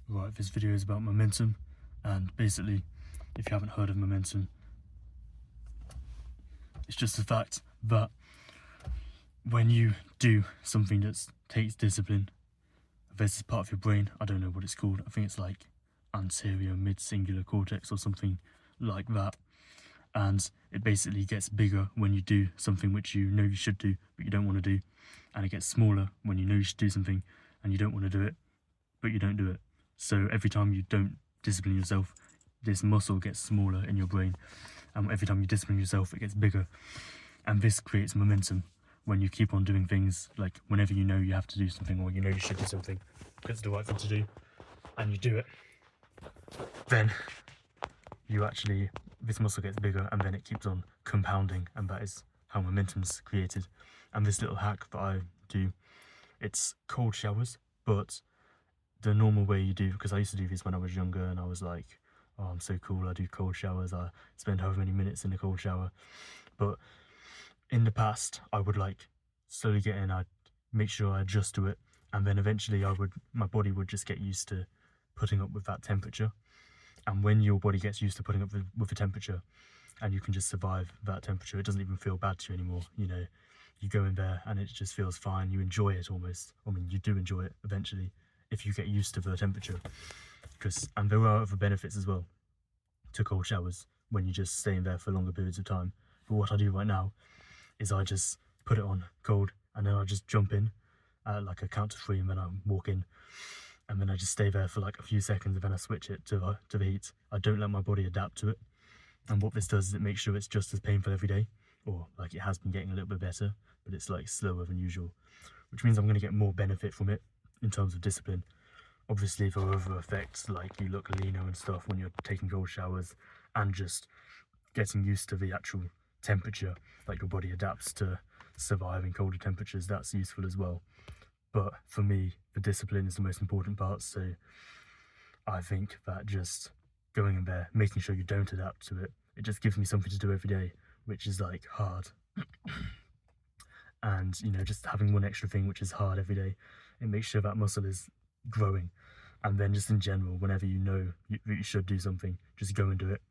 Right, this video is about momentum, and basically, if you haven't heard of momentum, it's just the fact that when you do something that takes discipline, there's this part of your brain, I don't know what it's called, I think it's like anterior mid-singular cortex or something like that, and it basically gets bigger when you do something which you know you should do but you don't want to do, and it gets smaller when you know you should do something and you don't want to do it but you don't do it. So every time you don't discipline yourself, this muscle gets smaller in your brain, and every time you discipline yourself it gets bigger, and this creates momentum. When you keep on doing things, like whenever you know you have to do something or you know you should do something because it's the right thing to do and you do it, then this muscle gets bigger and then it keeps on compounding, and that is how momentum's created. And this little hack that I do, it's cold showers, but the normal way you do, because I used to do this when I was younger and I was like, oh, I'm so cool, I do cold showers, I spend however many minutes in the cold shower. But in the past, I would like slowly get in, I'd make sure I adjust to it, and then eventually my body would just get used to putting up with that temperature. And when your body gets used to putting up with the temperature and you can just survive that temperature, it doesn't even feel bad to you anymore. You know, you go in there and it just feels fine, you enjoy it almost. I mean, you do enjoy it eventually if you get used to the temperature. And there are other benefits as well to cold showers when you just stay in there for longer periods of time. But what I do right now is I just put it on cold and then I just jump in at like a count to 3, and then I walk in, and then I just stay there for like a few seconds, and then I switch it to the heat. I don't let my body adapt to it, and what this does is it makes sure it's just as painful every day, or like it has been getting a little bit better, but it's like slower than usual, which means I'm going to get more benefit from it in terms of discipline. Obviously there are other effects, like you look leaner and stuff when you're taking cold showers, and just getting used to the actual temperature, like your body adapts to surviving colder temperatures, that's useful as well. But for me, the discipline is the most important part, so I think that just going in there, making sure you don't adapt to it, it just gives me something to do every day, which is like hard. And you know, just having one extra thing which is hard every day, it makes sure that muscle is growing. And then just in general, whenever you know you should do something, just go and do it.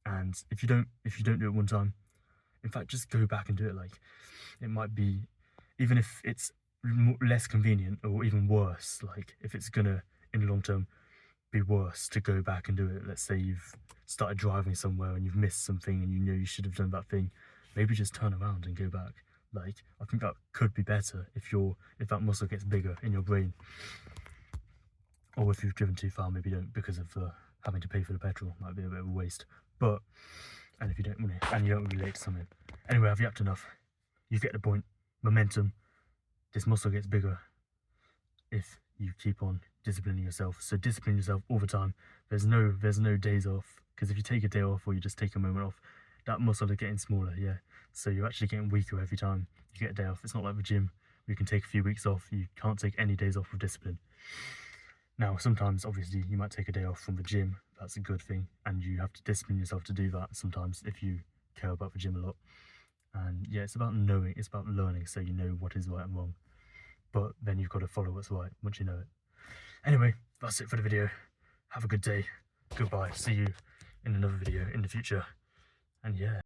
And if you don't do it one time, in fact, just go back and do it. Like, it might be, even if it's less convenient or even worse, like if it's gonna in the long term be worse to go back and do it. Let's say you've started driving somewhere and you've missed something and you know you should have done that thing, maybe just turn around and go back. Like, I think that could be better if that muscle gets bigger in your brain. Or if you've driven too far, maybe don't, because of having to pay for the petrol. Might be a bit of a waste. But, and if you don't want to, and you don't relate to something. Anyway, I've yapped enough. You get the point. Momentum. This muscle gets bigger if you keep on disciplining yourself. So discipline yourself all the time. There's no days off, because if you take a day off or you just take a moment off, that muscle is getting smaller, yeah. So you're actually getting weaker every time you get a day off. It's not like the gym where you can take a few weeks off. You can't take any days off with discipline. Now, sometimes, obviously, you might take a day off from the gym. That's a good thing, and you have to discipline yourself to do that sometimes if you care about the gym a lot. And yeah, it's about knowing, it's about learning, so you know what is right and wrong. But then you've got to follow what's right once you know it. Anyway, that's it for the video. Have a good day. Goodbye. See you in another video in the future. And yeah.